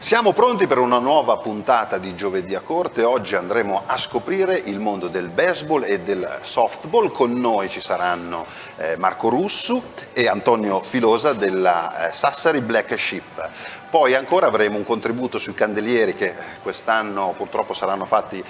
Siamo pronti per una nuova puntata di Giovedì a Corte. Oggi andremo a scoprire il mondo del baseball e del softball. Con noi ci saranno Marco Russu e Antonio Filosa della Sassari Black Sheep. Poi ancora avremo un contributo sui candelieri che quest'anno purtroppo saranno fatti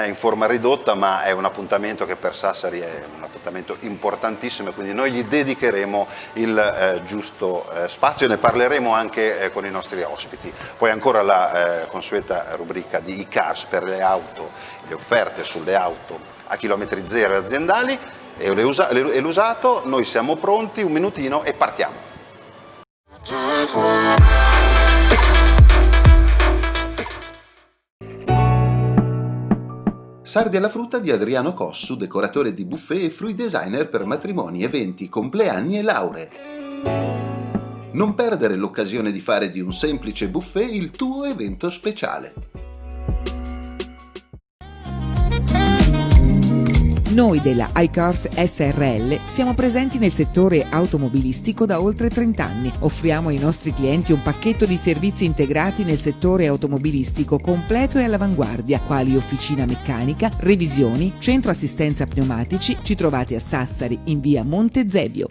in forma ridotta, ma è un appuntamento che per Sassari è un appuntamento importantissimo e quindi noi gli dedicheremo il giusto spazio e ne parleremo anche con i nostri ospiti. Poi ancora la consueta rubrica di e-cars per le auto, le offerte sulle auto a chilometri zero aziendali e l'usato. Noi siamo pronti, un minutino e partiamo. Sardi alla frutta di Adriano Cossu, decoratore di buffet e fruit designer per matrimoni, eventi, compleanni e lauree. Non perdere l'occasione di fare di un semplice buffet il tuo evento speciale. Noi della iCars SRL siamo presenti nel settore automobilistico da oltre 30 anni. Offriamo ai nostri clienti un pacchetto di servizi integrati nel settore automobilistico completo e all'avanguardia, quali officina meccanica, revisioni, centro assistenza pneumatici. Ci trovate a Sassari in via Monte Zebio.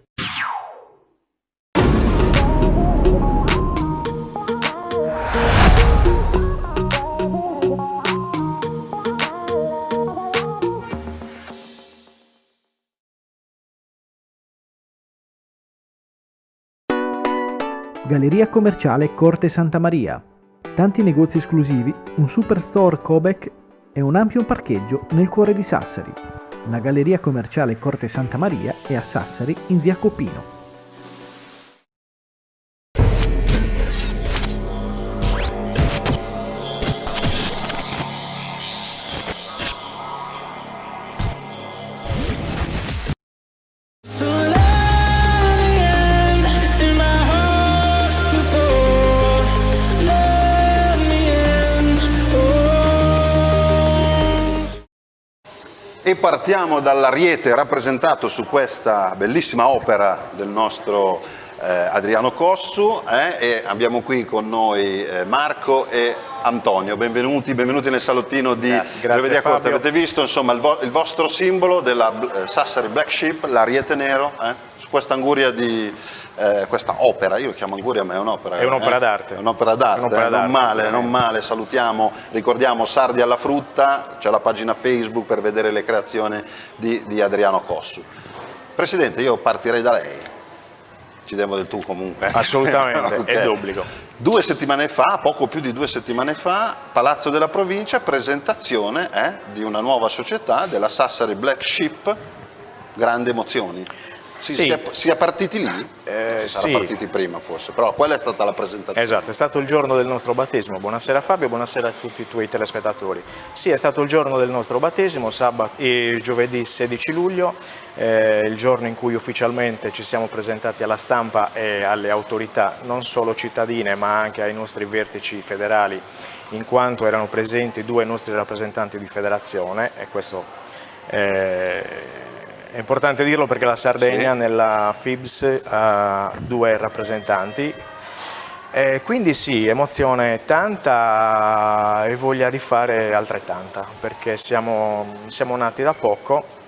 Galleria commerciale Corte Santa Maria. Tanti negozi esclusivi, un superstore Cobec e un ampio parcheggio nel cuore di Sassari. La Galleria commerciale Corte Santa Maria è a Sassari in via Copino. E partiamo dall'Ariete rappresentato su questa bellissima opera del nostro Adriano Cossu e abbiamo qui con noi Marco e Antonio. Benvenuti nel salottino di Giovedì a Corte. Avete visto insomma il vostro simbolo della Sassari Black Sheep, l'Ariete nero, su questa anguria di questa opera, io lo chiamo anguria ma è un'opera. È un'opera d'arte. È un'opera d'arte, non male, salutiamo, ricordiamo Sardi alla frutta, c'è la pagina Facebook per vedere le creazioni di Adriano Cossu. Presidente, io partirei da lei, ci devo del tu comunque. Assolutamente, okay. È d'obbligo. 2 settimane fa, poco più di 2 settimane fa, Palazzo della Provincia, presentazione di una nuova società, della Sassari Black Sheep, grandi emozioni. Sì. Si è partiti lì? Sarà partiti prima forse, però quella è stata la presentazione. Esatto, è stato il giorno del nostro battesimo. Buonasera Fabio, buonasera a tutti i tuoi telespettatori. Sì, è stato il giorno del nostro battesimo, giovedì 16 luglio, il giorno in cui ufficialmente ci siamo presentati alla stampa e alle autorità, non solo cittadine ma anche ai nostri vertici federali, in quanto erano presenti 2 nostri rappresentanti di federazione e questo è importante dirlo perché la Sardegna nella FIBS ha 2 rappresentanti, quindi sì, emozione tanta e voglia di fare altrettanta, perché siamo nati da poco.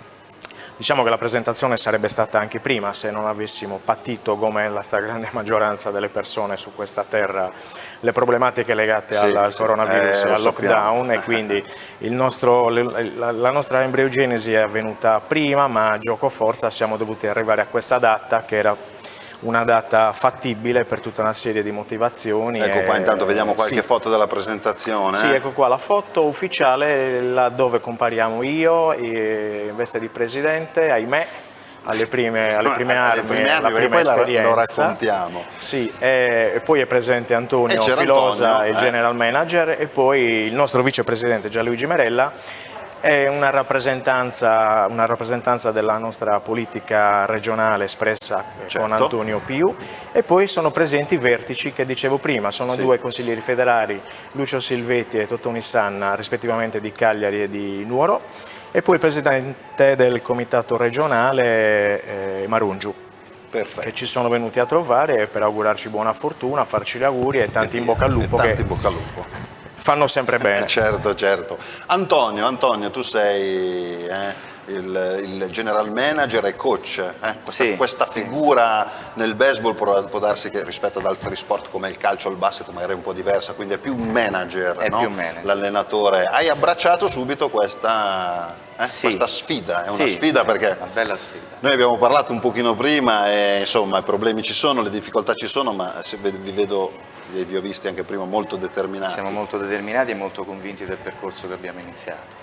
Diciamo che la presentazione sarebbe stata anche prima se non avessimo patito, come la stragrande maggioranza delle persone su questa terra, le problematiche legate al coronavirus e al lockdown, e quindi la nostra embriogenesi è avvenuta prima, ma gioco forza siamo dovuti arrivare a questa data che era una data fattibile per tutta una serie di motivazioni. Ecco qua, intanto vediamo qualche foto della presentazione. Sì, ecco qua la foto ufficiale, là dove compariamo io in veste di presidente, ahimè, alle prime armi, la prima esperienza. Lo raccontiamo. Sì, e poi è presente Antonio Filosa, il general manager, e poi il nostro vicepresidente Gianluigi Merella. È una rappresentanza della nostra politica regionale espressa con Antonio Piu, e poi sono presenti i vertici che dicevo prima, sono 2 consiglieri federali, Lucio Silvetti e Totò Nissanna, rispettivamente di Cagliari e di Nuoro, e poi il presidente del comitato regionale Marungiu. Perfetto. che ci sono venuti a trovare per augurarci buona fortuna, farci gli auguri e tanti in bocca al lupo, tanti che in bocca al lupo. fanno sempre bene. Certo, certo. Antonio, tu sei il general manager e coach. Questa figura nel baseball può darsi che rispetto ad altri sport come il calcio o il basket magari è un po' diversa, quindi è più un manager, È no? più un manager. L'allenatore. Hai abbracciato subito questa sfida, è una sfida perché una bella sfida. noi abbiamo parlato un pochino prima e insomma i problemi ci sono, le difficoltà ci sono, ma vi ho visti anche prima molto determinati. Siamo molto determinati e molto convinti del percorso che abbiamo iniziato.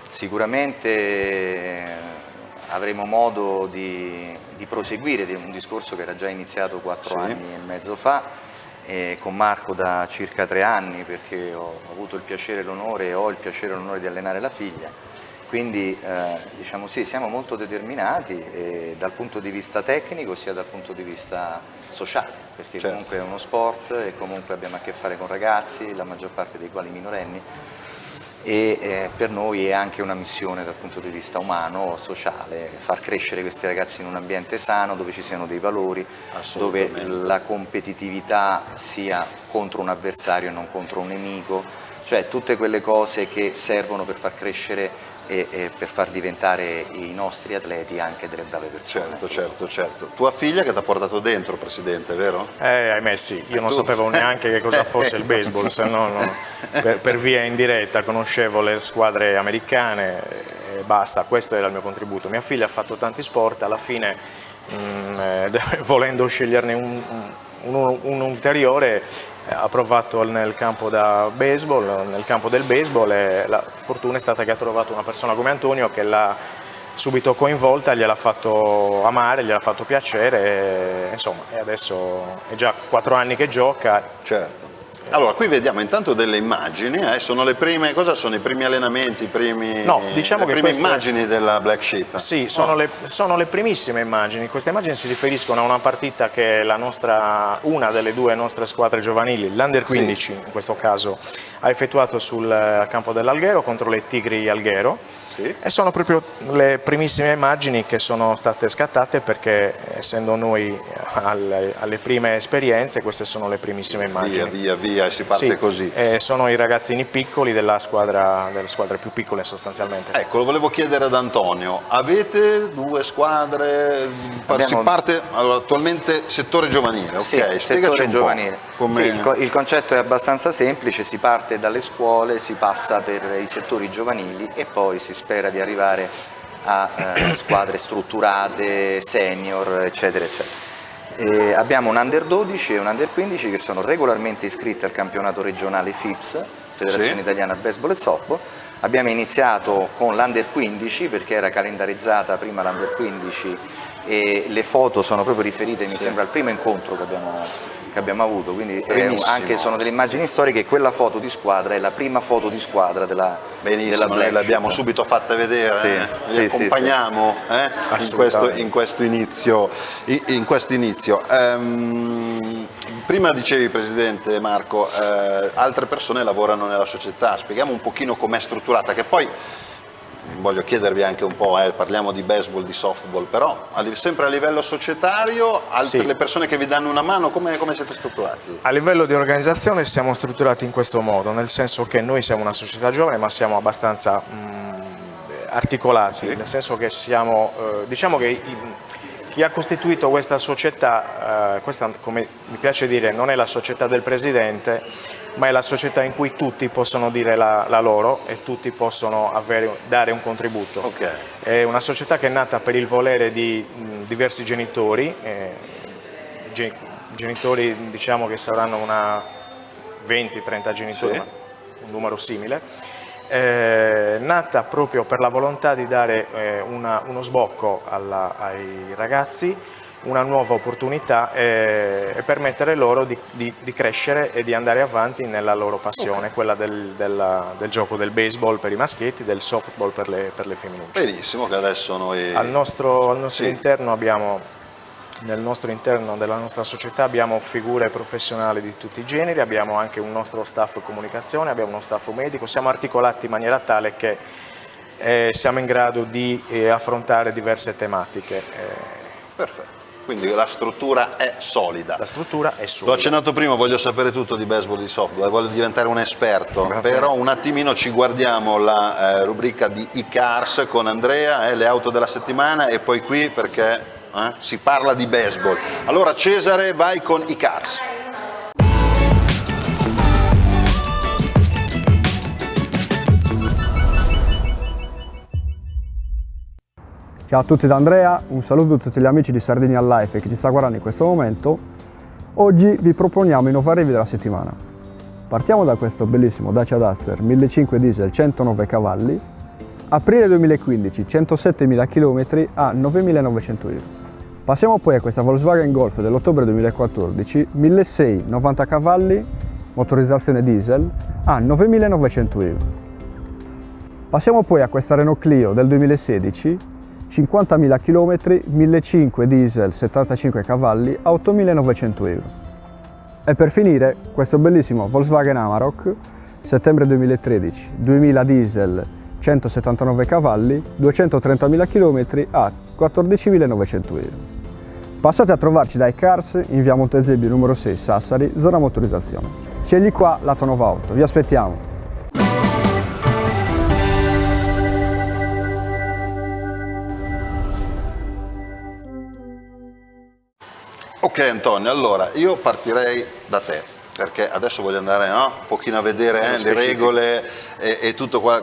Sicuramente avremo modo di proseguire un discorso che era già iniziato 4 anni e mezzo fa, con Marco da circa 3 anni, perché ho avuto il piacere e l'onore e ho il piacere e l'onore di allenare la figlia. Quindi diciamo sì, siamo molto determinati dal punto di vista tecnico sia dal punto di vista sociale, perché comunque è uno sport e comunque abbiamo a che fare con ragazzi, la maggior parte dei quali minorenni, e per noi è anche una missione dal punto di vista umano, sociale, far crescere questi ragazzi in un ambiente sano dove ci siano dei valori, dove la competitività sia contro un avversario e non contro un nemico, cioè tutte quelle cose che servono per far crescere e per far diventare i nostri atleti anche delle brave persone. Certo. Tua figlia che ti ha portato dentro, Presidente, vero? Ahimè sì, io non sapevo neanche che cosa fosse il baseball, se no per via indiretta conoscevo le squadre americane e basta, questo era il mio contributo. Mia figlia ha fatto tanti sport, alla fine volendo sceglierne un ulteriore ha provato nel campo del baseball e la fortuna è stata che ha trovato una persona come Antonio che l'ha subito coinvolta, gliel'ha fatto amare, gliel'ha fatto piacere e adesso è già 4 anni che gioca. Certo. Allora, qui vediamo intanto delle immagini, sono le prime, cosa sono i primi allenamenti, diciamo le prime immagini della Black Sheep? Sì, sono le primissime immagini. Queste immagini si riferiscono a una partita che una delle 2 nostre squadre giovanili, l'Under 15 in questo caso, ha effettuato sul campo dell'Alghero contro le Tigri Alghero. E sono proprio le primissime immagini che sono state scattate perché essendo noi alle prime esperienze queste sono le primissime immagini. Via, e si parte così. Sono i ragazzini piccoli delle squadre più piccole sostanzialmente. Ecco, lo volevo chiedere ad Antonio, avete 2 squadre, si parte attualmente settore giovanile, ok? Sì, settore giovanile. Il concetto è abbastanza semplice, si parte dalle scuole, si passa per i settori giovanili e poi si spera di arrivare a squadre strutturate, senior, eccetera, eccetera. Abbiamo un Under 12 e un Under 15 che sono regolarmente iscritti al campionato regionale FIS, Federazione Italiana Baseball e Softball. Abbiamo iniziato con l'Under 15 perché era calendarizzata prima l'Under 15 e le foto sono proprio riferite, mi sembra, al primo incontro che abbiamo avuto, quindi anche sono delle immagini storiche. Quella foto di squadra è la prima foto di squadra della noi l'abbiamo subito fatta vedere, vi accompagniamo in questo inizio. Prima dicevi, Presidente Marco, altre persone lavorano nella società, spieghiamo un pochino com'è strutturata, che poi voglio chiedervi anche un po', parliamo di baseball, di softball, però sempre a livello societario, le persone che vi danno una mano, come siete strutturati? A livello di organizzazione siamo strutturati in questo modo, nel senso che noi siamo una società giovane ma siamo abbastanza articolati, nel senso che siamo, diciamo che chi ha costituito questa società, questa come mi piace dire non è la società del Presidente, ma è la società in cui tutti possono dire la loro e tutti possono dare un contributo. È una società che è nata per il volere di diversi genitori, genitori diciamo che saranno una 20-30 genitori, un numero simile, nata proprio per la volontà di dare uno sbocco ai ragazzi, una nuova opportunità e permettere loro di crescere e di andare avanti nella loro passione, quella del gioco del baseball per i maschietti, del softball per le femminucce. Benissimo, che adesso noi... Al nostro interno nel nostro interno della nostra società abbiamo figure professionali di tutti i generi, abbiamo anche un nostro staff comunicazione, abbiamo uno staff medico, siamo articolati in maniera tale che siamo in grado di affrontare diverse tematiche. Perfetto. quindi la struttura è solida. La struttura è L'ho solida. accennato prima, voglio sapere tutto di baseball e di softball, voglio diventare un esperto, però un attimino ci guardiamo la rubrica di iCars con Andrea, le auto della settimana, e poi qui perché si parla di baseball. Allora Cesare, vai con iCars. Ciao a tutti da Andrea, un saluto a tutti gli amici di Sardinia Life che ci sta guardando in questo momento. Oggi vi proponiamo i nuovi arrivi della settimana. Partiamo da questo bellissimo Dacia Duster 1500 diesel 109 cavalli, aprile 2015, 107.000 km a 9.900 euro. Passiamo poi a questa Volkswagen Golf dell'ottobre 2014, 1600 90 cavalli, motorizzazione diesel a 9.900 euro. Passiamo poi a questa Renault Clio del 2016, 50.000 km, 1500 diesel 75 cavalli a 8.900 euro. E per finire questo bellissimo Volkswagen Amarok, settembre 2013, 2000 diesel 179 cavalli, 230.000 km a 14.900 euro. Passate a trovarci da iCars in via Montezemolo numero 6 Sassari, zona motorizzazione. Scegli qua lato Nova Auto, vi aspettiamo! Ok Antonio, allora io partirei da te, perché adesso voglio andare un pochino a vedere le regole e tutto qua,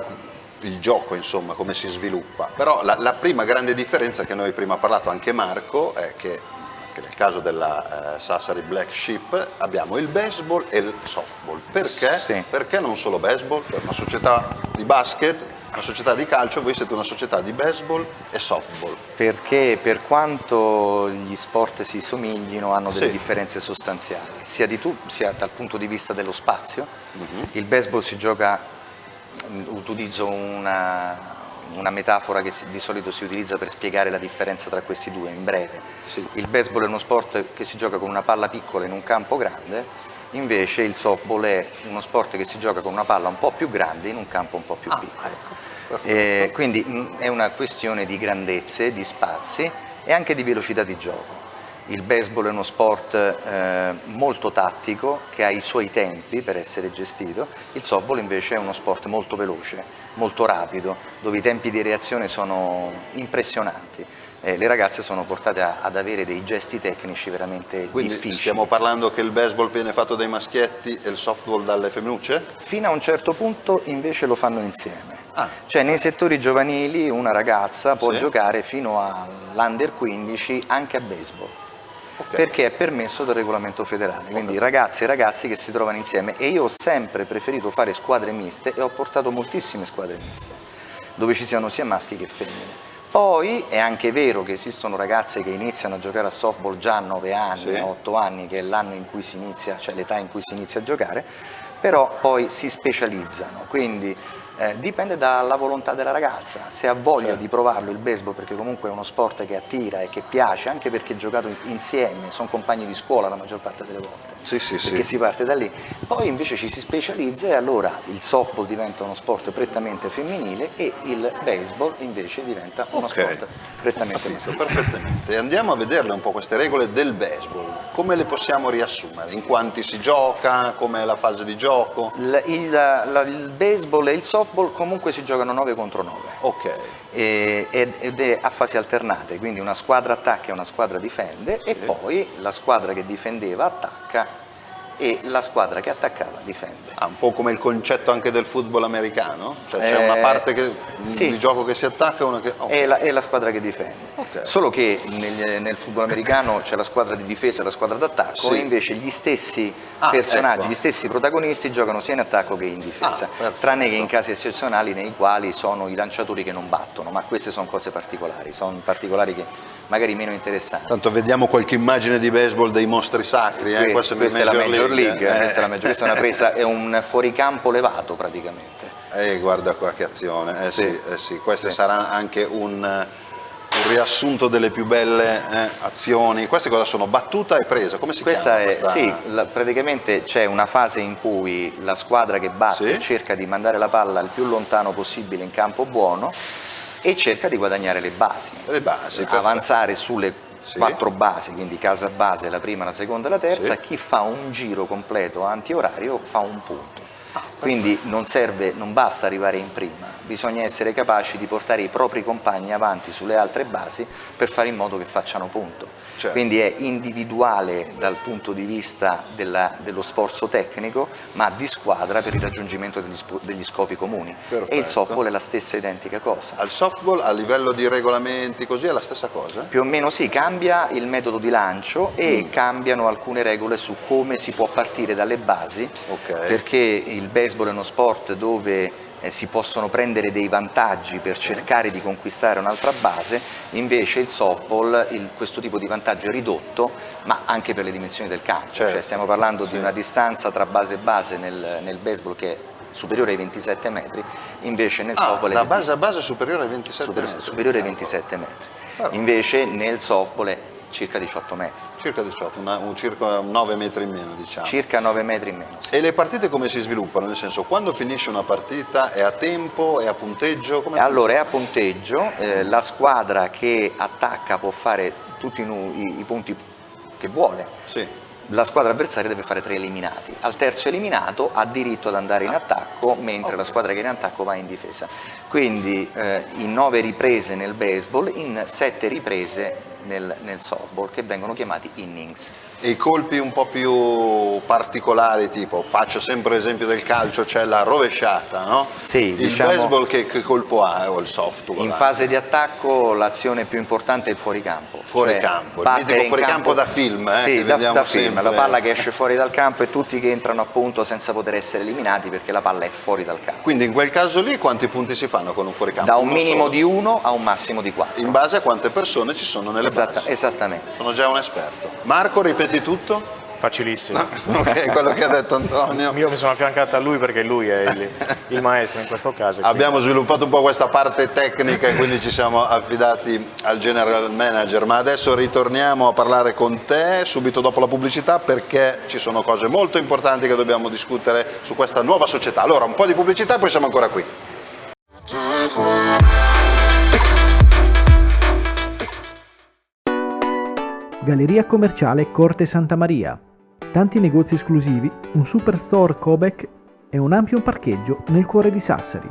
il gioco insomma, come si sviluppa. Però la prima grande differenza che noi prima ha parlato anche Marco è che nel caso della Sassari Black Sheep abbiamo il baseball e il softball. Perché? Sì. Perché non solo baseball? Cioè una società di basket, una società di calcio, voi siete una società di baseball e softball. Perché per quanto gli sport si somiglino hanno delle Sì. differenze sostanziali, sia dal punto di vista dello spazio. Il baseball si gioca, utilizzo una metafora che di solito si utilizza per spiegare la differenza tra questi due in breve. Sì. Il baseball è uno sport che si gioca con una palla piccola in un campo grande, invece il softball è uno sport che si gioca con una palla un po' più grande in un campo un po' più piccolo. Quindi è una questione di grandezze, di spazi e anche di velocità di gioco. Il baseball è uno sport molto tattico che ha i suoi tempi per essere gestito, il softball invece è uno sport molto veloce, molto rapido, dove i tempi di reazione sono impressionanti. Le ragazze sono portate ad avere dei gesti tecnici veramente Quindi difficili. stiamo parlando che il baseball viene fatto dai maschietti e il softball dalle femminucce? Fino a un certo punto invece lo fanno insieme. Ah. Cioè nei settori giovanili una ragazza può Sì. giocare fino all'Under 15 anche a baseball. Ok. Perché è permesso dal regolamento federale, quindi ragazzi e ragazzi che si trovano insieme, e io ho sempre preferito fare squadre miste e ho portato moltissime squadre miste, dove ci siano sia maschi che femmine. Poi è anche vero che esistono ragazze che iniziano a giocare a softball già a 9 anni, Sì. a 8 anni, che è l'anno in cui si inizia, cioè l'età in cui si inizia a giocare, però poi si specializzano, quindi dipende dalla volontà della ragazza, se ha voglia di provarlo il baseball, perché comunque è uno sport che attira e che piace, anche perché è giocato insieme, sono compagni di scuola la maggior parte delle volte, Sì, perché si parte da lì. Poi invece ci si specializza e allora il softball diventa uno sport prettamente femminile e il baseball invece diventa uno sport prettamente Capito, maschile. perfettamente. E andiamo a vederle un po' queste regole del baseball. Come le possiamo riassumere? In quanti si gioca? Com'è la fase di gioco? Il baseball e il softball comunque si giocano 9 contro 9. Ok. Ed è a fasi alternate, quindi una squadra attacca e una squadra difende, e poi la squadra che difendeva attacca e la squadra che attaccava difende. Un po' come il concetto anche del football americano? Cioè c'è una parte sì. di gioco che si attacca e una che... ok. È la squadra che difende. Ok. Solo che nel football americano c'è la squadra di difesa e la squadra d'attacco, Sì. e invece gli stessi Ah, personaggi, ecco. gli stessi protagonisti giocano sia in attacco che in difesa, perfetto. tranne che in casi eccezionali nei quali sono i lanciatori che non battono, ma queste sono cose particolari, sono particolari che magari meno interessanti. Tanto vediamo qualche immagine di baseball dei mostri sacri. Questa è la Major League, questa è una presa, è un fuoricampo levato praticamente. Guarda qua che azione. Sì. Sì. Questo Sì. sarà anche un riassunto delle più belle azioni. Queste cosa sono? Battuta e presa? Come si chiama questa? Sì, praticamente c'è una fase in cui la squadra che batte Sì. cerca di mandare la palla il più lontano possibile in campo buono e cerca di guadagnare le basi, Le basi, avanzare sulle 4 basi, quindi casa base, la prima, la seconda e la terza, Sì. chi fa un giro completo antiorario fa un punto. Quindi non basta arrivare in prima, bisogna essere capaci di portare i propri compagni avanti sulle altre basi per fare in modo che facciano punto. Certo. Quindi è individuale dal punto di vista dello sforzo tecnico, ma di squadra per il raggiungimento degli scopi comuni. Perfetto. E il softball è la stessa identica cosa. Al softball, a livello di regolamenti, così è la stessa cosa? Più o meno sì, cambia il metodo di lancio e cambiano alcune regole su come si può partire dalle basi, Ok. perché il baseball è uno sport dove si possono prendere dei vantaggi per cercare di conquistare un'altra base, invece il softball questo tipo di vantaggio è ridotto, ma anche per le dimensioni del campo, Certo. cioè stiamo parlando di una distanza tra base e base nel baseball che è superiore ai 27 metri, invece nel softball Da è base a base superiore ai 27 metri. superiore ai 27 metri, Però. invece nel softball è circa 18 metri. Circa 18, circa 9 metri in meno, diciamo. Circa 9 metri in meno. E le partite come si sviluppano? Nel senso, quando finisce una partita è a tempo, è a punteggio? Come Allora è a punteggio, la squadra che attacca può fare tutti i punti che vuole. Sì. La squadra avversaria deve fare 3 eliminati. Al terzo eliminato ha diritto ad andare in attacco, mentre la squadra che è in attacco va in difesa. Quindi in 9 riprese nel baseball, in 7 riprese nel softball, che vengono chiamati innings. E i colpi un po' più particolari, tipo, faccio sempre l'esempio del calcio, c'è la rovesciata, no? Sì, il diciamo- baseball che colpo ha, o il softball? In fase di attacco l'azione più importante è il fuoricampo. Fuoricampo, il battere mitico in fuoricampo da film, Sì, che da vediamo film, sempre. la palla che esce fuori dal campo e tutti che entrano appunto senza poter essere eliminati perché la palla è fuori dal campo. Quindi in quel caso lì quanti punti si fanno con un fuoricampo? Da un Uno minimo solo? di 1 a un massimo di 4. In base a quante persone ci sono nelle basi. Esattamente. Sono già un esperto. Marco, ripeti tutto? Facilissimo. Ok, quello che ha detto Antonio. Io mi sono affiancato a lui perché lui è il maestro in questo caso. Abbiamo sviluppato un po' questa parte tecnica e quindi ci siamo affidati al general manager, ma adesso ritorniamo a parlare con te subito dopo la pubblicità perché ci sono cose molto importanti che dobbiamo discutere su questa nuova società. Allora, un po' di pubblicità e poi siamo ancora qui. Galleria commerciale Corte Santa Maria. Tanti negozi esclusivi, un superstore Cobec e un ampio parcheggio nel cuore di Sassari.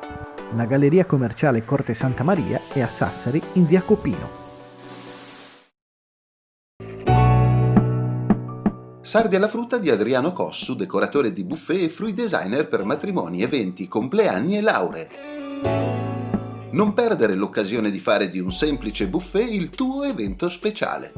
La Galleria commerciale Corte Santa Maria è a Sassari in via Copino. Sardi alla frutta di Adriano Cossu, decoratore di buffet e fruit designer per matrimoni, eventi, compleanni e lauree. Non perdere l'occasione di fare di un semplice buffet il tuo evento speciale.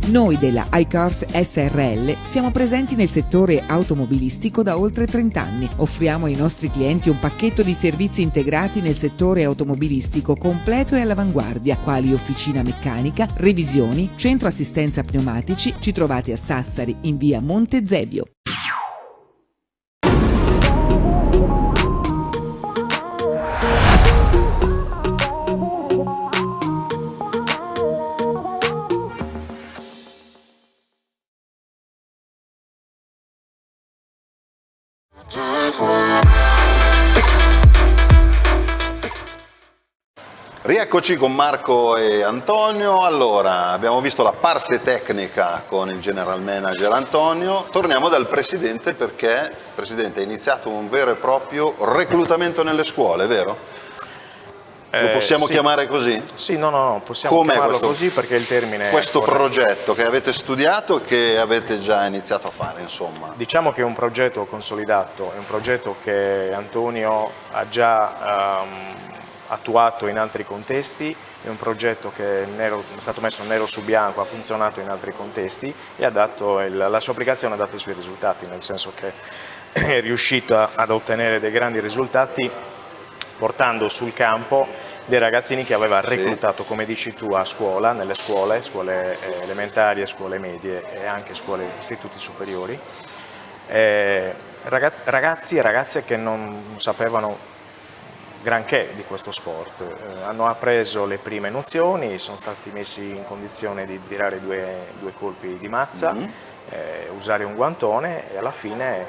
Noi della iCars SRL siamo presenti nel settore automobilistico da oltre 30 anni. Offriamo ai nostri clienti un pacchetto di servizi integrati nel settore automobilistico completo e all'avanguardia, quali officina meccanica, revisioni, centro assistenza pneumatici. Ci trovate a Sassari in via Monte Zebio. Rieccoci con Marco e Antonio. Allora, abbiamo visto la parte tecnica con il general manager Antonio. Torniamo dal presidente perché, presidente, è iniziato un vero e proprio reclutamento nelle scuole, vero? Lo possiamo sì. chiamare così? Sì, no, possiamo Com'è chiamarlo questo- così perché il termine è Questo corretto. progetto che avete studiato e che avete già iniziato a fare, insomma. Diciamo che è un progetto consolidato, è un progetto che Antonio ha già attuato in altri contesti, è un progetto che è stato messo nero su bianco, ha funzionato in altri contesti e ha dato la sua applicazione ha dato i suoi risultati, nel senso che è riuscito ad ottenere dei grandi risultati portando sul campo dei ragazzini che aveva reclutato, come dici tu, a scuola, nelle scuole elementari, scuole medie e anche scuole, istituti superiori, ragazzi e ragazze che non sapevano granché di questo sport, hanno appreso le prime nozioni, sono stati messi in condizione di tirare due colpi di mazza, usare un guantone e alla fine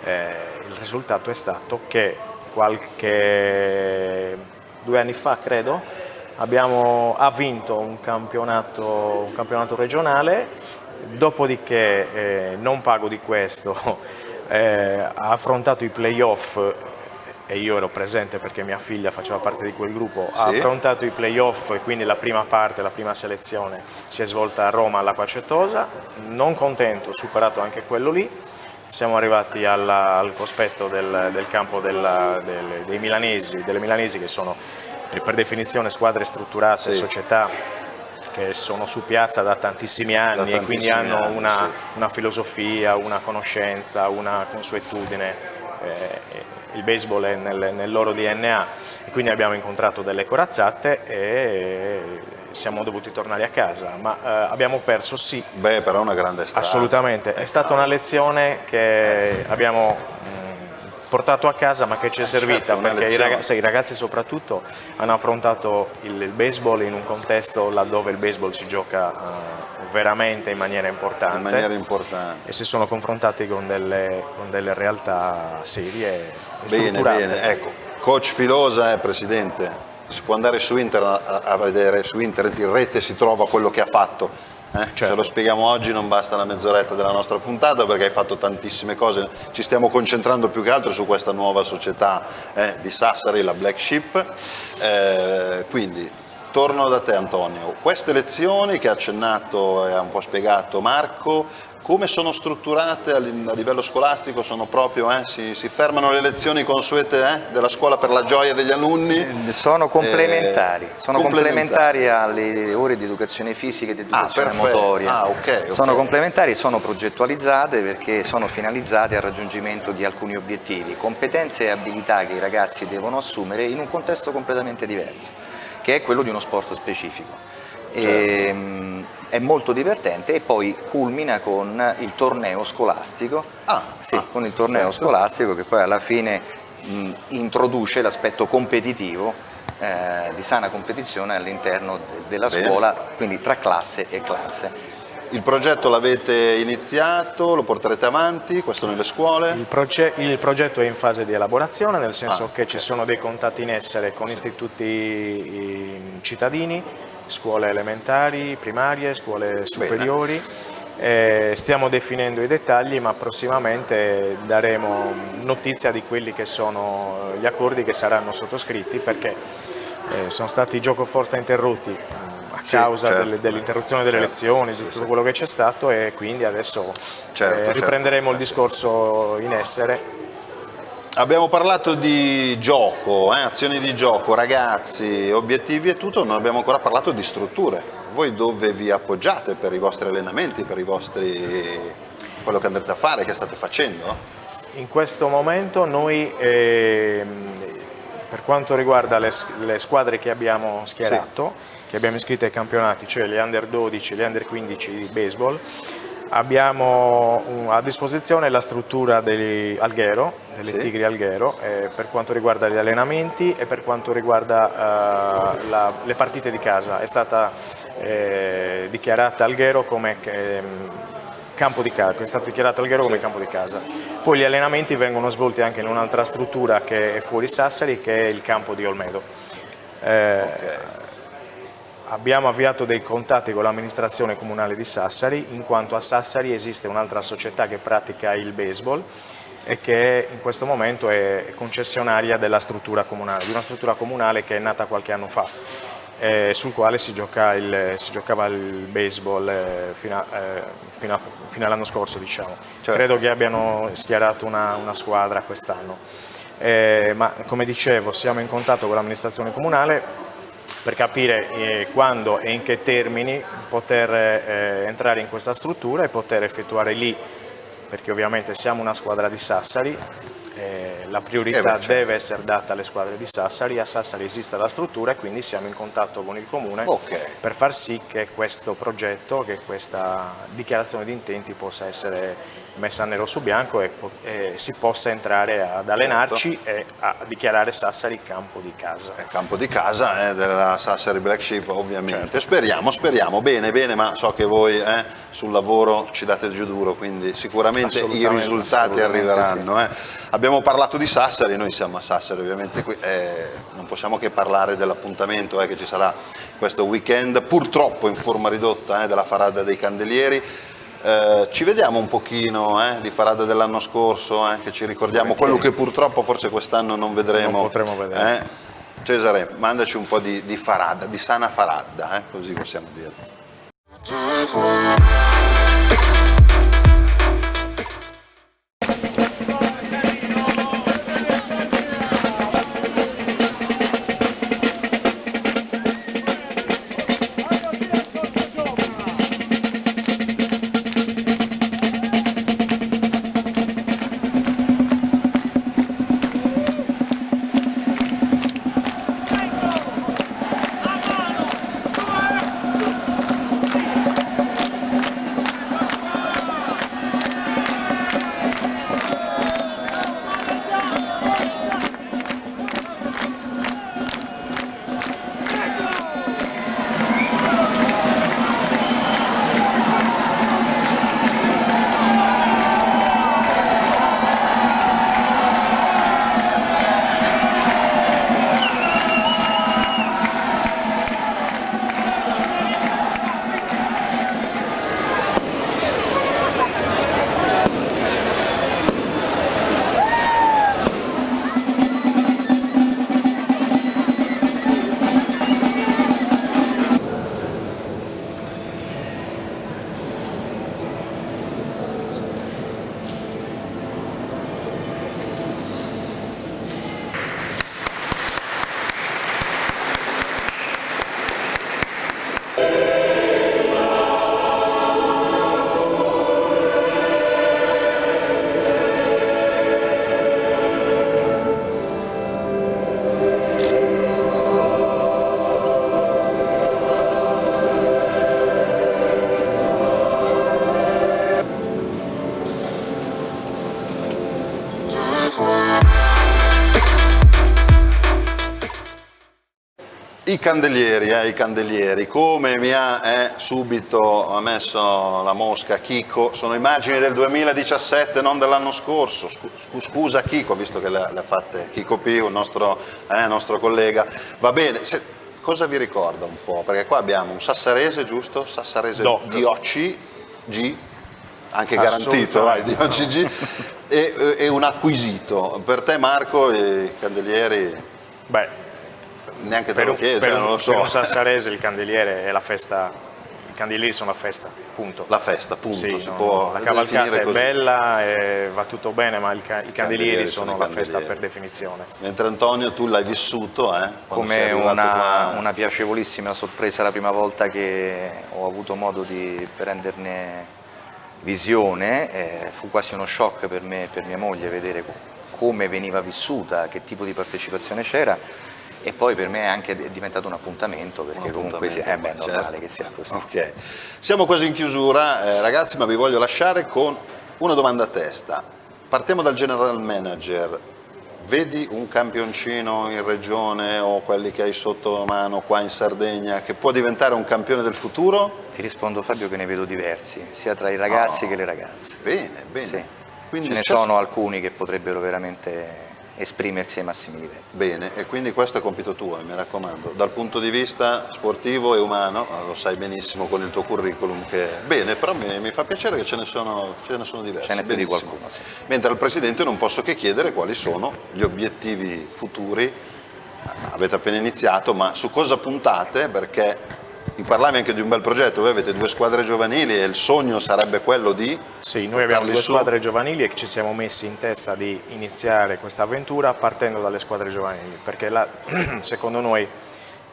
il risultato è stato che qualche 2 anni fa credo, ha vinto un campionato regionale, dopodiché non pago di questo, ha affrontato i playoff, e io ero presente perché mia figlia faceva parte di quel gruppo, ha affrontato i playoff e quindi la prima selezione si è svolta a Roma all'Acqua Cetosa, non contento, superato anche quello lì, siamo arrivati al cospetto del campo delle milanesi che sono per definizione squadre strutturate, società che sono su piazza da tantissimi anni e quindi hanno una filosofia, una conoscenza, una consuetudine. Il baseball è nel loro DNA e quindi abbiamo incontrato delle corazzate e siamo dovuti tornare a casa, ma abbiamo perso sì. Beh, però è una grande strada. Assolutamente, è stata una lezione che abbiamo portato a casa ma che ci è servita, perché i ragazzi soprattutto hanno affrontato il baseball in un contesto laddove il baseball si gioca veramente in maniera importante, e si sono confrontati con delle realtà serie e strutturate. Bene, ecco, coach Filosa, presidente, si può andare su internet a vedere, su internet in rete si trova quello che ha fatto. Certo. Se lo spieghiamo oggi non basta la mezz'oretta della nostra puntata, perché hai fatto tantissime cose. Ci stiamo concentrando più che altro su questa nuova società di Sassari, la Black Sheep. Quindi torno da te, Antonio. Queste lezioni che ha accennato e ha un po' spiegato Marco, come sono strutturate a livello scolastico? Sono proprio, si fermano le lezioni consuete della scuola per la gioia degli alunni? Sono complementari, complementari alle ore di educazione fisica e di educazione motoria. Sono complementari, sono progettualizzate perché sono finalizzate al raggiungimento di alcuni obiettivi, competenze e abilità che i ragazzi devono assumere in un contesto completamente diverso, che è quello di uno sport specifico. È molto divertente e poi culmina con il torneo scolastico, con il torneo scolastico che poi alla fine introduce l'aspetto competitivo, di sana competizione all'interno della scuola, quindi tra classe e classe. Il progetto l'avete iniziato, lo porterete avanti, questo nelle scuole? Il progetto è in fase di elaborazione, nel senso che ci sono dei contatti in essere con istituti cittadini, scuole elementari, primarie, scuole superiori. Stiamo definendo i dettagli, ma prossimamente daremo notizia di quelli che sono gli accordi che saranno sottoscritti, perché sono stati giocoforza interrotti a causa dell'interruzione delle lezioni, di tutto quello che c'è stato, e quindi adesso riprenderemo il discorso in essere. Abbiamo parlato di gioco, azioni di gioco, ragazzi, obiettivi e tutto, non abbiamo ancora parlato di strutture. Voi dove vi appoggiate per i vostri allenamenti, per quello che andrete a fare, che state facendo? In questo momento noi, per quanto riguarda le squadre che abbiamo schierato, che abbiamo iscritto ai campionati, cioè le under 12 e le under 15 di baseball, abbiamo a disposizione la struttura degli Alghero, delle Tigri Alghero, per quanto riguarda gli allenamenti e per quanto riguarda le partite di casa. È stata dichiarata Alghero come campo di casa, è stato dichiarato Alghero come campo di casa. Poi gli allenamenti vengono svolti anche in un'altra struttura che è fuori Sassari, che è il campo di Olmedo. Abbiamo avviato dei contatti con l'amministrazione comunale di Sassari, in quanto a Sassari esiste un'altra società che pratica il baseball e che in questo momento è concessionaria della struttura comunale, di una struttura comunale che è nata qualche anno fa, sul quale si giocava il baseball fino all'anno scorso, diciamo. Credo che abbiano schierato una squadra quest'anno. Ma come dicevo, siamo in contatto con l'amministrazione comunale per capire quando e in che termini poter entrare in questa struttura e poter effettuare lì, perché ovviamente siamo una squadra di Sassari, la priorità deve essere data alle squadre di Sassari, a Sassari esiste la struttura e quindi siamo in contatto con il comune per far sì che questo progetto, che questa dichiarazione di intenti possa essere messa nero su bianco e si possa entrare ad allenarci e a dichiarare Sassari campo di casa. Campo di casa della Sassari Black Sheep, ovviamente. Certo. Speriamo. Bene, ma so che voi sul lavoro ci date il giù duro, quindi sicuramente i risultati arriveranno. Sì. Abbiamo parlato di Sassari, noi siamo a Sassari ovviamente, qui, non possiamo che parlare dell'appuntamento che ci sarà questo weekend, purtroppo in forma ridotta, della Faradda dei Candelieri. Ci vediamo un pochino di Faradda dell'anno scorso, che ci ricordiamo quello che purtroppo forse quest'anno non vedremo. Non potremo vedere. Cesare, mandaci un po' di Faradda, di sana Faradda, così possiamo dire. I candelieri, come mi ha subito messo la mosca Chico, sono immagini del 2017, non dell'anno scorso. Scusa Chico, visto che le ha fatte Chico P, un nostro collega. Va bene, cosa vi ricorda un po'? Perché qua abbiamo un sassarese, giusto? Sassarese di OCG, anche garantito, di OCG, e un acquisito. Per te Marco, i candelieri... Beh, neanche te lo chiedo, non lo so. Per un sassarese il candeliere è la festa, i candelieri sono la festa, punto. La festa, punto. Sì, si può la cavalcata è così. Bella e va tutto bene, ma i candelieri sono la festa per definizione. Mentre Antonio tu l'hai vissuto, come una piacevolissima sorpresa la prima volta che ho avuto modo di prenderne visione, fu quasi uno shock per me e per mia moglie vedere come veniva vissuta, che tipo di partecipazione c'era. E poi per me è anche diventato un appuntamento, perché comunque è normale che sia così. Okay. Siamo quasi in chiusura, ragazzi, ma vi voglio lasciare con una domanda a testa. Partiamo dal general manager. Vedi un campioncino in regione o quelli che hai sotto mano qua in Sardegna che può diventare un campione del futuro? Ti rispondo Fabio che ne vedo diversi, sia tra i ragazzi che le ragazze. Bene. Sì. Quindi ce ne sono alcuni che potrebbero veramente esprimersi ai massimi livelli. Bene, e quindi questo è compito tuo, mi raccomando, dal punto di vista sportivo e umano, lo sai benissimo con il tuo curriculum che... Bene, però mi fa piacere che ce ne sono diversi. Ce n'è più di qualcuno, sì. Mentre al Presidente non posso che chiedere quali sono gli obiettivi futuri, avete appena iniziato, ma su cosa puntate, perché... Mi parlavi anche di un bel progetto, voi avete 2 squadre giovanili e il sogno sarebbe quello di... Sì, noi abbiamo 2 squadre giovanili e ci siamo messi in testa di iniziare questa avventura partendo dalle squadre giovanili, perché secondo noi,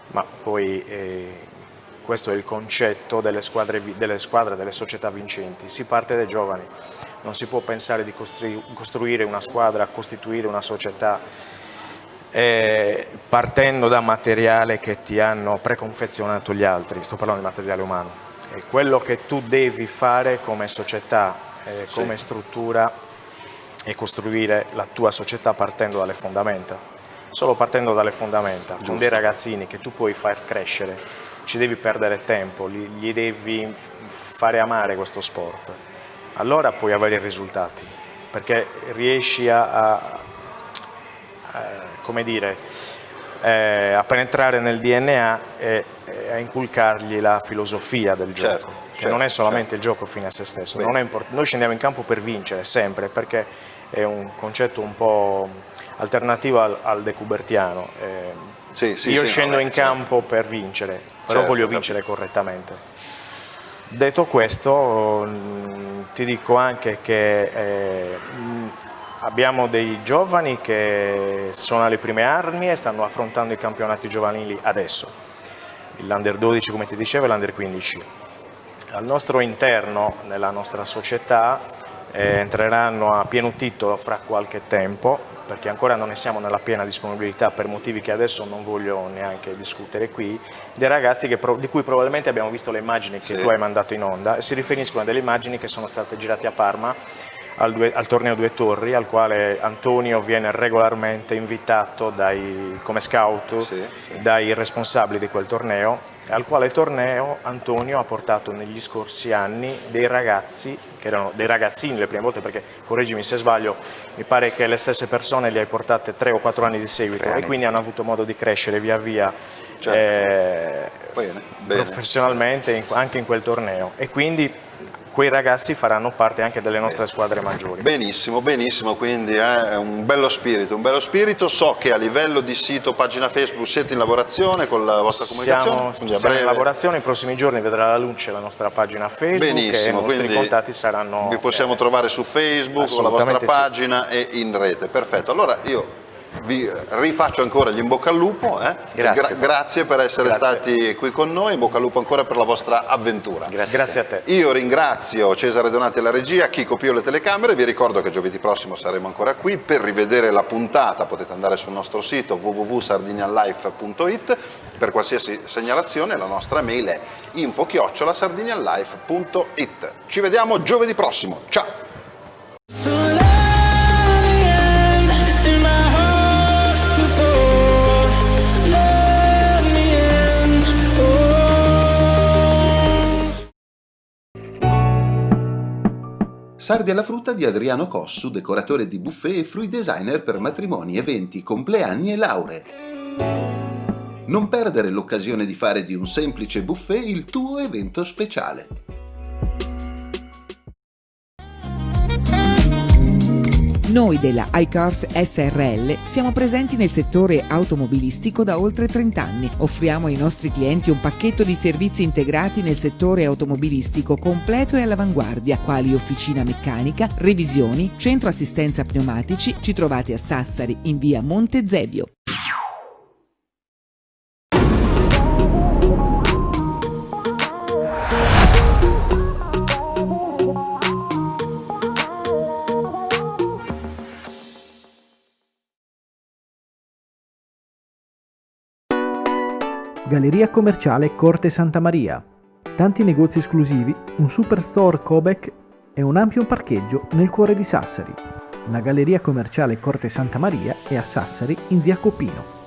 ma poi questo è il concetto delle società vincenti, si parte dai giovani, non si può pensare di costruire una squadra, costituire una società partendo da materiale che ti hanno preconfezionato gli altri, sto parlando di materiale umano. E quello che tu devi fare come società come struttura e costruire la tua società partendo dalle fondamenta. Solo partendo dalle fondamenta, con dei ragazzini che tu puoi far crescere, ci devi perdere tempo, gli devi fare amare questo sport. Allora puoi avere i risultati, perché riesci come dire, a penetrare nel DNA e a inculcargli la filosofia del gioco, che non è solamente il gioco fine a se stesso. Noi scendiamo in campo per vincere sempre, perché è un concetto un po' alternativo al decubertiano. Io scendo in campo per vincere, però voglio vincere correttamente. Detto questo, ti dico anche che abbiamo dei giovani che sono alle prime armi e stanno affrontando i campionati giovanili adesso, l'Under 12 come ti dicevo e l'Under 15. Al nostro interno, nella nostra società, entreranno a pieno titolo fra qualche tempo, perché ancora non ne siamo nella piena disponibilità per motivi che adesso non voglio neanche discutere qui, dei ragazzi di cui probabilmente abbiamo visto le immagini che tu hai mandato in onda, e si riferiscono a delle immagini che sono state girate a Parma al torneo Due Torri, al quale Antonio viene regolarmente invitato come scout dai responsabili di quel torneo, al quale torneo Antonio ha portato negli scorsi anni dei ragazzi, che erano dei ragazzini le prime volte, perché correggimi se sbaglio, mi pare che le stesse persone le hai portate 3 o 4 anni di seguito, e quindi hanno avuto modo di crescere via via professionalmente anche in quel torneo, e quindi quei ragazzi faranno parte anche delle nostre squadre maggiori. Benissimo, benissimo, quindi è un bello spirito, un bello spirito. So che a livello di sito, pagina Facebook siete in lavorazione con la vostra comunicazione? Siamo in lavorazione, nei prossimi giorni vedrà la luce la nostra pagina Facebook. Benissimo, e i nostri contatti saranno... Vi possiamo trovare su Facebook, con la vostra pagina e in rete, perfetto. Allora io vi rifaccio ancora gli in bocca al lupo, grazie per essere stati qui con noi, in bocca al lupo ancora per la vostra avventura. Grazie a te. Io ringrazio Cesare Donati alla regia, Chico Pio alle telecamere, vi ricordo che giovedì prossimo saremo ancora qui. Per rivedere la puntata potete andare sul nostro sito www.sardinianlife.it, per qualsiasi segnalazione la nostra mail è info@sardinianlife.it. Ci vediamo giovedì prossimo, ciao! Sardi alla frutta di Adriano Cossu, decoratore di buffet e fruit designer per matrimoni, eventi, compleanni e lauree. Non perdere l'occasione di fare di un semplice buffet il tuo evento speciale. Noi della iCars SRL siamo presenti nel settore automobilistico da oltre 30 anni. Offriamo ai nostri clienti un pacchetto di servizi integrati nel settore automobilistico completo e all'avanguardia, quali officina meccanica, revisioni, centro assistenza pneumatici. Ci trovate a Sassari in via Monte Zebio. Galleria commerciale Corte Santa Maria. Tanti negozi esclusivi, un superstore Cobek e un ampio parcheggio nel cuore di Sassari. La Galleria commerciale Corte Santa Maria è a Sassari in via Copino.